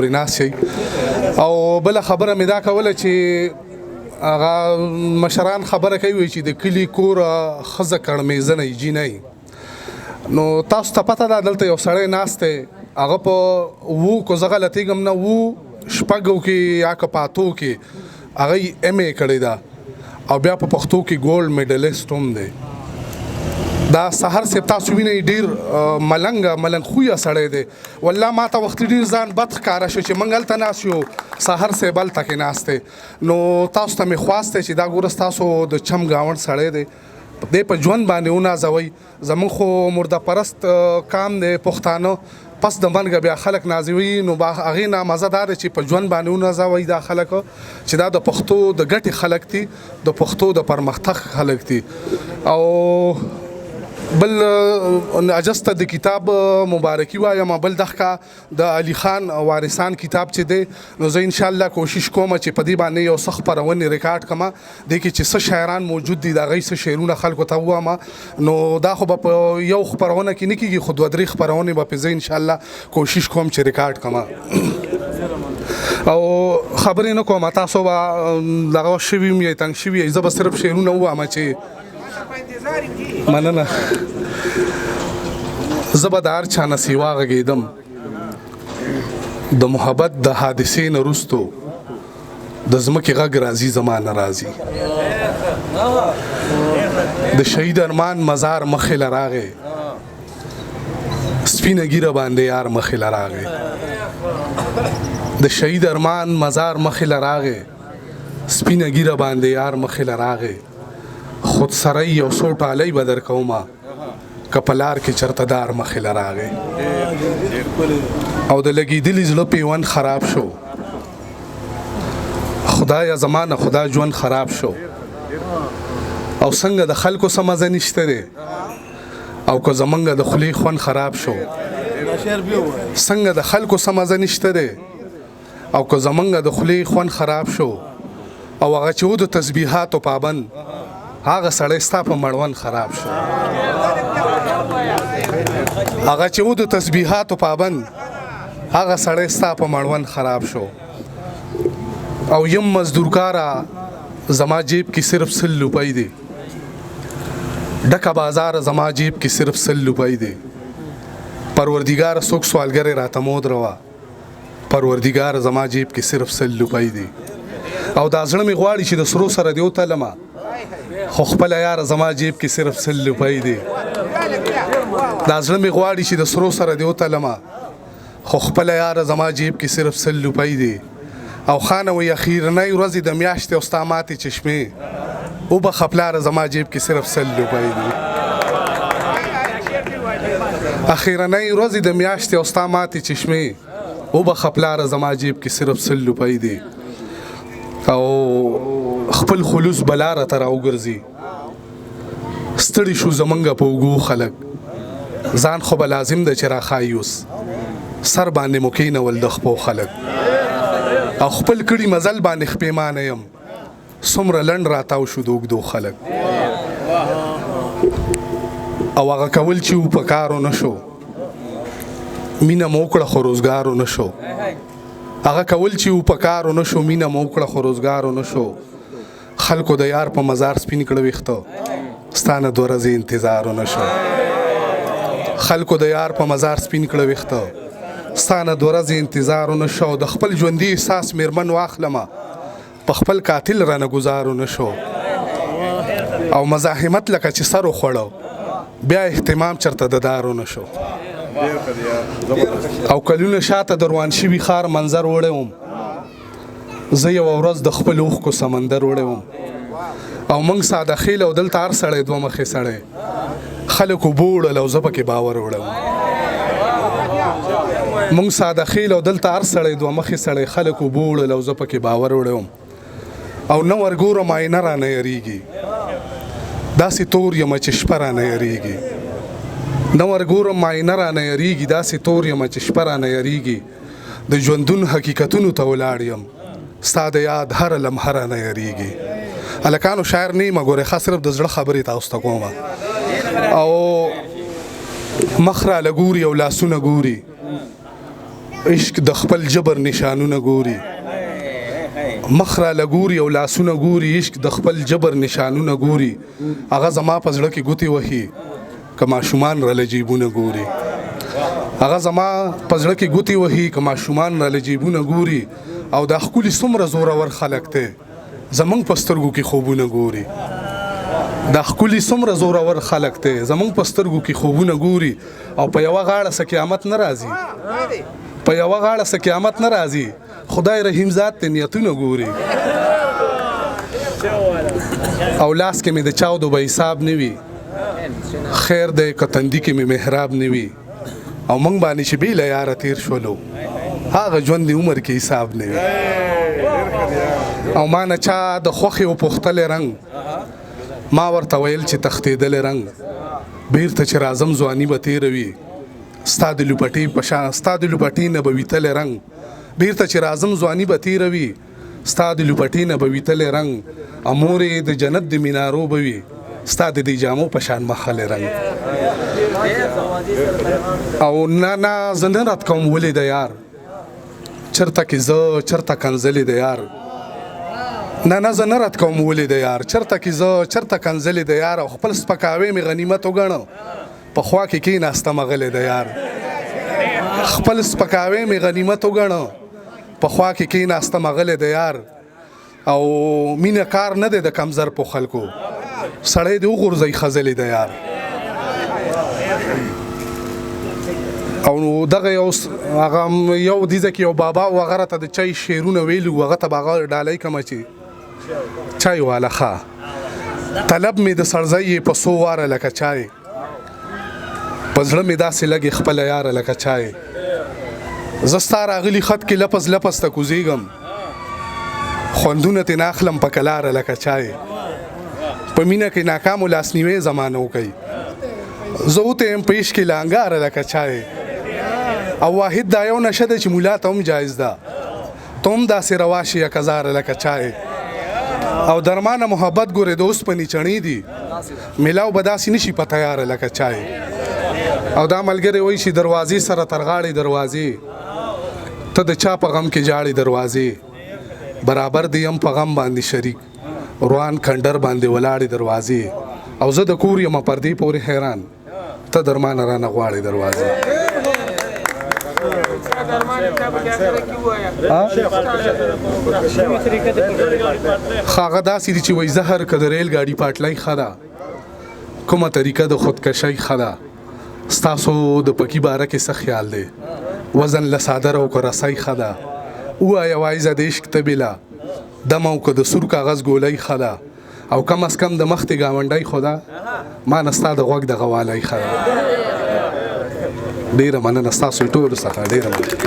ناس شي او بل خبره مې دا کوله چې هغه مشران خبره کوي چې د کلی کور ښځه کړمیزنی جینۍ نو تاسو ته پته ده دلته یو سړی ناست دی هغه په وو که زه غلطېږم نه وو شپږو کې یا که په اتو کې هغه یې ایم ای کړې ده او بیا په پښتو کې ګولډ میډلیسټ هم دی دا سحر صاحب تاسو وینئ ډېر ملنګ خویه سړی دی والله ما ته وختي ډېر ځان بد ښکاره شو چې موږ هلته ناست یو سحر صاحب هلته کې ناست دی نو تاسو ته مې خواست دی چې دا ګوره ستاسو د چم ګاونډ سړی دی دی په ژوند باندې ونازوئ زموږ خو مرده پرست کام دی پښتانه پس د مرګه بیا خلک نازوي نو هغې نه مزه دا ده چې په ژوند باندې ونازوئ دا خلک چې دا د پښتو د ګټې خلک دي د پښتو د پرمختګ خلک دي او بل اجسته د کتاب مبارکي وایم بل دغه د علي خان وارثان کتاب چې دی نو زه ان شاء الله کوشش کوم چې په دې باندې یو څه خپرونې ریکارډ کړم د کې چې څه شاعران موجود دي د هغې څه شعرونه خلکو ته ووایم نو دا خو به په یو خپرونه کې نه کېږي خو دوه درې خپرونې به پې زه ان شاء الله کوشش کوم چې ریکارډ کړم او خبرې نه کوم تاسو به دغه شوي یم یا تنګ شوي زه به صرف شعرونه ووایم چې مننه زه به د هر چا نه سیوا غږېدم د محبت د حادثې نه وروستو د ځمکې غږ راځي زما نه راځي د شهید ارمان مزار مخې له راغې سپینه ږیره باندې یار مخې له راغې د شهید ارمان مزار مخې له راغې سپینه ږیره باندې یار مخې له راغې خود سره یو څو ټالۍ به درکومه که په لار کې چرته دار مخې له راغې او د لګېدلي زړه پیوند خراب شو خدایه زما نه خدا ژوند خراب شو او څنګه د خلکو څه مزه نشته دی او که زمونږ د خولې خوند خراب شو څنګه د خلکو څه مزه نشته دی او که زمونږ د خولې خوند خراب شو او هغه چې و د تسبیحاتو پابند هغه سړی ستا په مړوند خراب شو هغه چې و د تسبیحاتو پابند هغه سړی ستا په مړوند خراب شو او یم مزدورکاره زما جیب کې صرف 100 روپۍ دی ډکه بازار زما جیب کې صرف 100 روپۍ دی پروردګار څوک سوالګرې راته مود روا پروردګار زما جیب کې صرف 100 روپۍ دی او دا زړه مې غواړي چې د سرو سره دی وتلمه خو خپله یاره زما جیب کې صرف 100 روپۍ دی دا زړه مې غواړي چې د سرو سره دی وتلمه خو خپله یاره زما جیب کې صرف 100 روپۍ دی او خانه وی اخیرنۍ ورځې د میاشتې او ستا ماتې چشمې وبخه پلاره زما جیب کې صرف 100 روپۍ دی اخیرنۍ ورځې د میاشتې او ستا ماتې چشمې وبخه پلاره زما جیب کې صرف 100 روپۍ دی او خپل خلوص بلاره ته راوګرځي ستړي شو زمونږ په اوږو خلک ځان خو به لازم ده چې راښایي اوس سر باندې مو کېنول د خپو خلک او خپل کړي مزل باندې خپېمانه یم څومره لنډ راتاو شو د اوږدو خلک او هغه کول چې و په کارو نه شو مینه مو وکړه خو روزګارو نه شو هغه کول چې و په کارو نه شو مینه مو وکړه خو روزګارو نه شو خلکو د یار په مزار سپین کړه ویښته ستا نه 2 ورځې انتظارو نه شو خلکو د یار په مزار سپین کړه ویښته ستا نه 2 ورځې انتظارو نه شو د خپل ژوندي احساس میرمن واخلمه په خپل قاتل رانه ګزارو نه شو او مزاحمت لکه چې سر وخوړو بیا اهتمام چرته د دارو نه شو او کلونه شاته د روان شوي ښار منظر وړی وم زه یوه ورځ د خپل اوښکو سمندر وړی وم او موږ ساده خیل او دلته هر سړی 2 مخې سړی خلکو بوړل او زه پکې باور وړی وم موږ ساده خیل او دلته هر سړی 2 مخې سړی خلکو بوړل او زه پکې باور وړی وم او نه ورګورم آینه رانه یریږي داسې تور یم چې شپه رانه یریږي نه ورګورم آینه رانه یریږي داسې تور یم چې شپه رانه یریږي د ژوندون حقیقتونو ته ولاړ یم ستا د یاد هره لمحه رانه یریږي هلکانو شاعر نه یم ګورې ښه صرف د زړه خبرې تاسو ته کوم او مخ راله ګوري او لاسونه ګوري عشق د خپل جبر نشانونه ګوري مخ را لګوري او لاسونه ګوري عشق د خپل جبر نشانونه ګوري هغه زما په زړه کې ګوتې وهي که ماشومان راله جیبونه ګوري هغه زما په زړه کې ګوتې وهي که ماشومان راله جیبونه ګوري او دا ښکلي څومره زورور خلک دی زمونږ په سترګو کې خوبونه ګوري دا ښکلي څومره زورور خلک دی زمونږ په سترګو کې خوبونه ګوري او په یوه غاړه څه قیامت نه راځي په یوه غاړه څه قیامت نه راځي خدای رحیم ذات ته نیتونه ګوري او لاس کې مې د چاودو به حساب نه وي خیر دی که تندي کې مې محراب نه وي او موږ باندې چې بې له یاره تېر شولو هغه ژوند د عمر کې حساب نه وي او ما نه چا د خوښې وپوښتلی رنګ ما ورته ویل چې تښتېدلی رنګ بیرته چې راځم ځواني به تېره وي ستا د لوپټې په شان ستا د لوپټې نه به ویتلی رنګ بیرته چې راځم ځواني به تېره وي ستا د لوپټې نه به ویتلی رنګ امورې د جنت د مینارو به وي ستا د دې جامو په شان مخلی رنګ او نه زه نه رد کوم ولې د یار چرته کې زه چرته کنځلې د یار نه زه نه رد کوم ولې د یار چرته کې زه چرته کنځلې د یار او خپل سپکاوی مې غنیمت وګڼه په خوا کې کېناسته مغلی د یار خپل سپکاوی مې غنیمت وګڼه په خوا کې کېناسته مغلی د یار او مینه کار نه دی د کمزر په خلکو سړی دې وغورځوي خځلې د یار او دغه یو دیزه کې یو بابا و هغه راته د چای شعرونه ویلي وو هغه ته به هغه ډالۍ کړمه چې چای واله ښه طلب مې د سړځی په څو واره لکه چای په زړه مې داسې لګې خپله یاره لکه چای زه ستا راغلي خط کې لپس لپس ته کوزیږم خوندونه ترې نه اخلم په کلاره لکه چای په مینه کې ناکامو لاسنیوی زمانه وکوي زه وتیم په عشق کې لانګاره لکه چای او واحد دا یو نشه ده چې ملا ته هم جایز ده ته هم داسې روا شي یک هزاره لکه چای او درمانه محبت ګورې د اوسپنې چڼې دي میلاو به داسې نشي په تیاره لکه چای او دا ملګری وایي چې دروازې سره تر غاړې دروازې ته د چا په غم کې جاړې دروازې برابر دی یم په غم باندې شریک روان کندر باندې ولاړې دروازې او زه د کور یم پردې پورې حیران ته درمانه رانه غواړې دروازې خاغه داسې دي چې وایي زهر که د ریل ګاډي پاټلی ښه ده کومه طریقه د خودکشۍ ښه ده ستاسو د پکي باره کې څه خیال دی وزن له صادر او که رسۍ ښه ده ووایه وایزه د عشق طبیله دم او که د سور کاغذ ګولۍ ښه ده او کم از کم د مختې ګاونډۍ خو ده ما نه ستا د غوږ د غوالۍ ښه ده ډېره مننه ستاسو ټولو څخه ډېره مننه